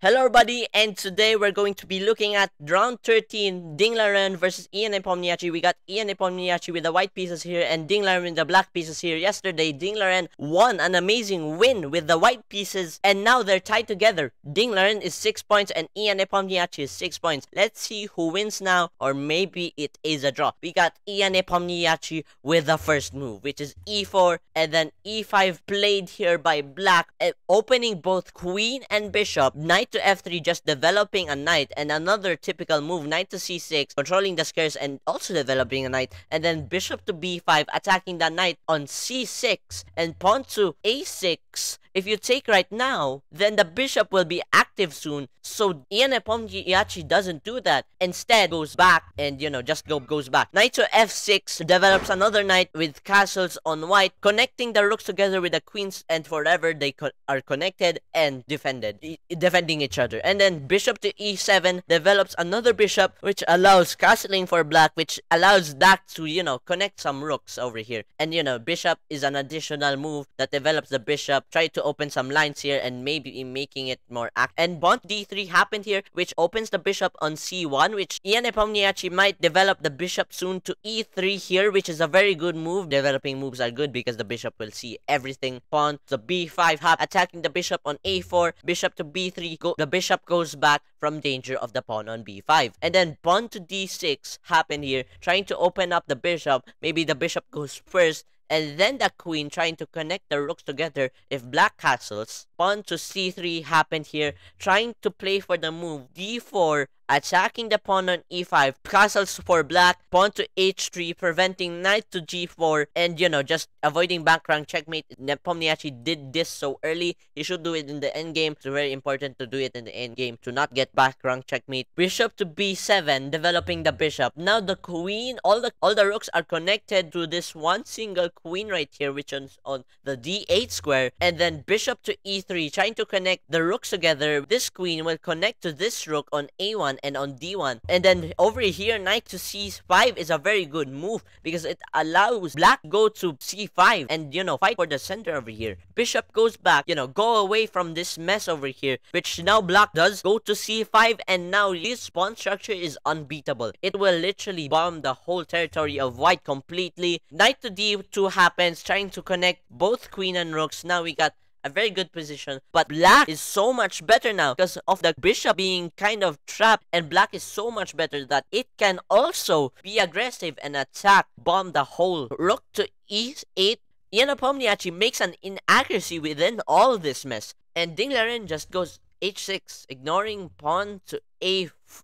Hello everybody, and today we're going to be looking at round 13, Ding Laren versus Ian Nepomniachtchi. We got Ian Nepomniachtchi with the white pieces here and Ding Laren with the black pieces here. Yesterday, Ding Laren won an amazing win with the white pieces, and now they're tied together. Ding Laren is 6 points and Ian Nepomniachtchi is 6 points. Let's see who wins now, or maybe it is a draw. We got Ian Nepomniachtchi with the first move, which is e4, and then e5 played here by black, opening both queen and bishop. Knight to f3, just developing a knight, and another typical move, knight to c6, controlling the squares and also developing a knight, and then bishop to b5, attacking the knight on c6, and pawn to a6. If you take right now, then the bishop will be active soon, so Ian Nepomniachtchi doesn't do that. Instead, goes back and, just goes back. Knight to f6, develops another knight with castles on white, connecting the rooks together with the queens, and forever they are connected and defending each other. And then bishop to e7, develops another bishop, which allows castling for black, which allows that to, connect some rooks over here. And, bishop is an additional move that develops the bishop, try to open some lines here and maybe making it more active. And pawn d3 happened here, which opens the bishop on c1, which Ian Nepomniachtchi might develop the bishop soon to e3 here, which is a very good move. Developing moves are good because the bishop will see everything. Pawn to b5, attacking the bishop on a4, bishop to b3, the bishop goes back from danger of the pawn on b5. And then pawn to d6 happened here, trying to open up the bishop. Maybe the bishop goes first, and then the queen, trying to connect the rooks together if black castles. Pawn to c3 happened here, trying to play for the move d4, attacking the pawn on e5, castles for black, pawn to h3, preventing knight to g4, and just avoiding back rank checkmate. Nepomniachtchi did this so early, he should do it in the endgame. It's very important to do it in the endgame to not get back rank checkmate. Bishop to b7, developing the bishop. Now the queen, all the rooks are connected to this one single queen right here, which is on the d8 square, and then bishop to e3, trying to connect the rooks together. This queen will connect to this rook on a1 and on d1, and then over here knight to c5 is a very good move because it allows black go to c5 and fight for the center over here. Bishop goes back, go away from this mess over here, which now black does, go to c5, and now this pawn structure is unbeatable. It will literally bomb the whole territory of white completely. Knight to d2 happens, trying to connect both queen and rooks. Now we got a very good position, but black is so much better now because of the bishop being kind of trapped, and black is so much better that it can also be aggressive and attack, bomb the whole. Rook to e8, Ian Nepomniachtchi makes an inaccuracy within all this mess, and Ding Laren just goes h6, ignoring pawn to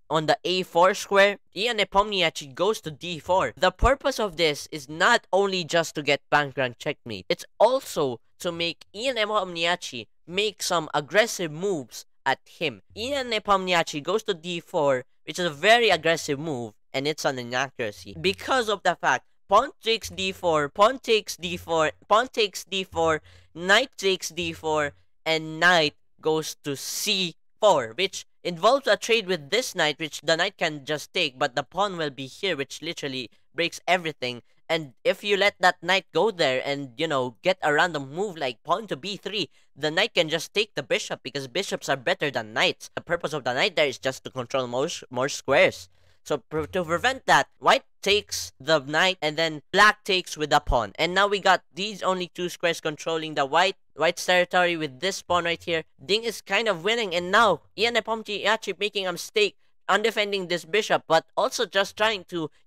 on the a4 square. Ian Nepomniachtchi goes to d4. The purpose of this is not only just to get bank rank checkmate, it's also to make Ian Nepomniachtchi make some aggressive moves at him. Ian Nepomniachtchi goes to d4, which is a very aggressive move, and it's an inaccuracy because of the fact pawn takes d4, pawn takes d4, pawn takes d4, knight takes d4, and knight goes to c4, which involves a trade with this knight, which the knight can just take, but the pawn will be here, which literally breaks everything. And if you let that knight go there and, get a random move like pawn to b3, the knight can just take the bishop because bishops are better than knights. The purpose of the knight there is just to control more squares. So to prevent that, white takes the knight and then black takes with the pawn. And now we got these only two squares controlling the white's territory with this pawn right here. Ding is kind of winning, and now Ian Nepomniachtchi making a mistake on defending this bishop, but also just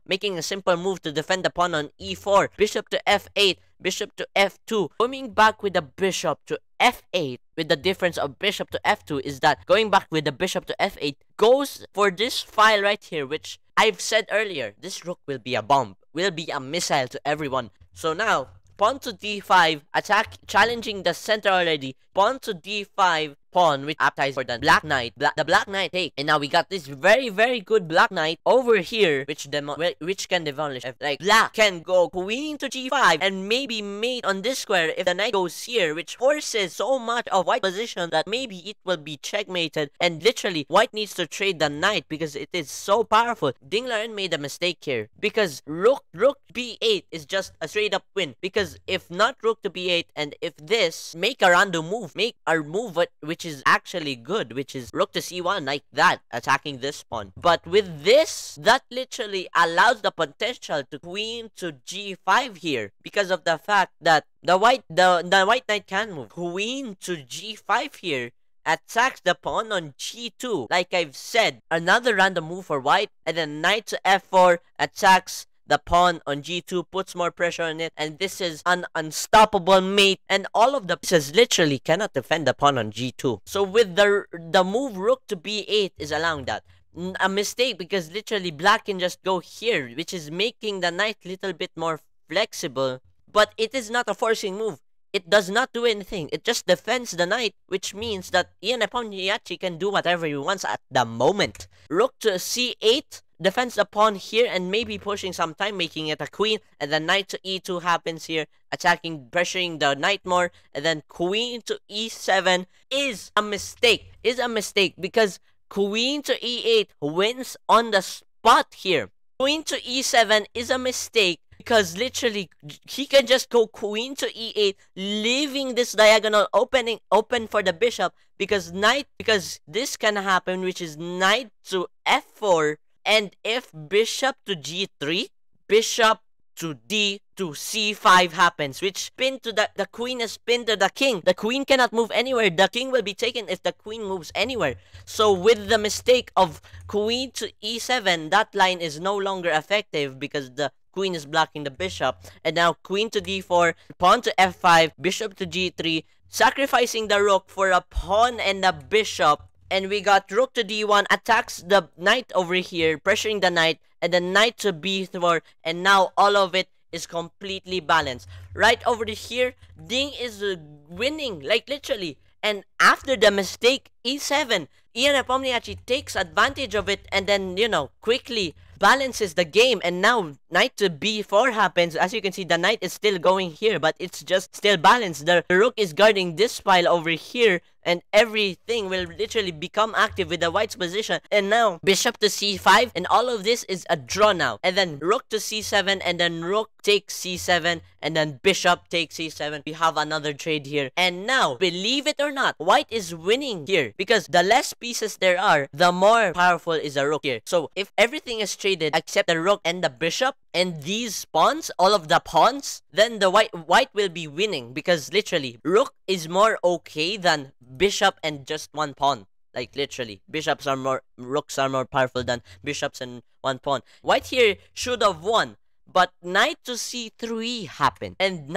making a simple move to defend the pawn on e4. Bishop to f8, bishop to f2, coming back with the bishop to f8. With the difference of bishop to f2 is that going back with the bishop to f8 goes for this file right here, which I've said earlier, this rook will be a bomb, will be a missile to everyone. So now pawn to d5, attack, challenging the center already. Pawn to d5, pawn, which applies for the black knight. The black knight take, and now we got this very, very good black knight over here, which can demolish. Like black can go queen to g5 and maybe mate on this square if the knight goes here, which forces so much of white position that maybe it will be checkmated. And literally, white needs to trade the knight because it is so powerful. Ding Laren made a mistake here because rook b8 is just a straight up win. Because if not rook to b8, and if this make a random move, make our move which is actually good, which is rook to c1 like that, attacking this pawn. But with this, that literally allows the potential to queen to g5 here, because of the fact that the white knight can move. Queen to g5 here attacks the pawn on g2. Like I've said, another random move for white, and then knight to f4 attacks the pawn on g2, puts more pressure on it, and this is an unstoppable mate, and all of the pieces literally cannot defend the pawn on g2. So with the move rook to b8 is allowing that. A mistake, because literally black can just go here, which is making the knight little bit more flexible, but it is not a forcing move. It does not do anything. It just defends the knight, which means that Ian Nepomniachtchi can do whatever he wants at the moment. Rook to c8 defends the pawn here and maybe pushing some time, making it a queen, and then knight to e2 happens here, attacking, pressuring the knight more, and then queen to e7 is a mistake. Because queen to e8 wins on the spot here. Queen to e7 is a mistake because literally he can just go queen to e8, leaving this diagonal open for the bishop, because this can happen, which is knight to f4, and if bishop to g3, bishop to d to c5 happens, which pin to the queen is pinned to the king. The queen cannot move anywhere. The king will be taken if the queen moves anywhere. So with the mistake of queen to e7, that line is no longer effective because the queen is blocking the bishop. And now queen to d4, pawn to f5, bishop to g3, sacrificing the rook for a pawn and a bishop. And we got rook to d1, attacks the knight over here, pressuring the knight, and then knight to b4, and now all of it is completely balanced. Right over here, Ding is winning, like literally. And after the mistake, e7, Ian Nepomniachtchi takes advantage of it and then, quickly balances the game. And now knight to b4 happens. As you can see, the knight is still going here, but it's just still balanced. The rook is guarding this file over here, and everything will literally become active with the white's position. And now bishop to c5, and all of this is a draw now. And then rook to c7, and then rook takes c7, and then bishop takes c7. We have another trade here. And now, believe it or not, white is winning here, because the less pieces there are, the more powerful is a rook here. So if everything is traded except the rook and the bishop and these pawns, all of the pawns, then the white will be winning, because literally rook is more okay than bishop and just one pawn. Like literally, rooks are more powerful than bishops and one pawn. White here should have won, but knight to c3 happened. And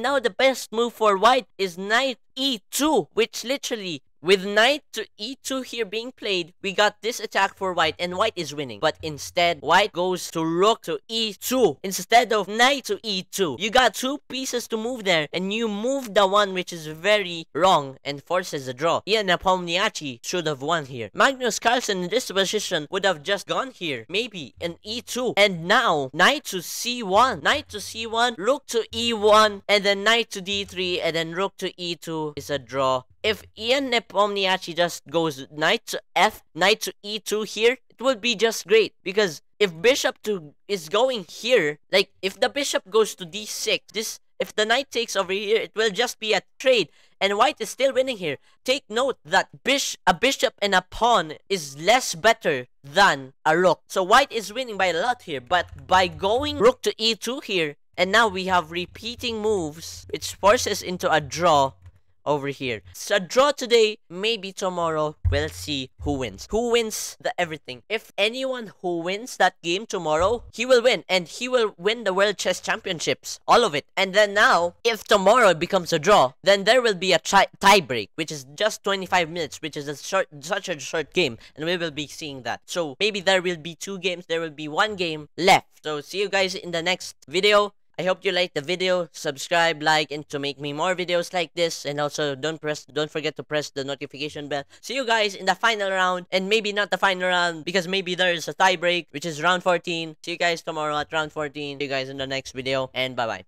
now the best move for white is knight e2, which literally, with knight to e2 here being played, we got this attack for white, and white is winning. But instead, white goes to rook to e2 instead of knight to e2. You got two pieces to move there, and you move the one which is very wrong and forces a draw. Ian Nepomniachtchi should have won here. Magnus Carlsen in this position would have just gone here, maybe in e2. And now, knight to c1, rook to e1, and then knight to d3, and then rook to e2 is a draw. If Ian Nepomniachtchi just goes knight to e2 here, it would be just great. Because if bishop is going here, like if the bishop goes to d6, if the knight takes over here, it will just be a trade. And white is still winning here. Take note that a bishop and a pawn is less better than a rook. So white is winning by a lot here. But by going rook to e2 here, and now we have repeating moves, which forces into a draw over here. So draw today, maybe tomorrow, we'll see who wins. Who wins the everything. If anyone who wins that game tomorrow, he will win. And he will win the World Chess Championships. All of it. And then now, if tomorrow it becomes a draw, then there will be a tie break, which is just 25 minutes, which is such a short game. And we will be seeing that. So maybe there will be 2 games. There will be 1 game left. So see you guys in the next video. I hope you liked the video. Subscribe, like, and to make me more videos like this. And also don't forget to press the notification bell. See you guys in the final round, and maybe not the final round because maybe there is a tie break, which is round 14. See you guys tomorrow at round 14. See you guys in the next video, and bye bye.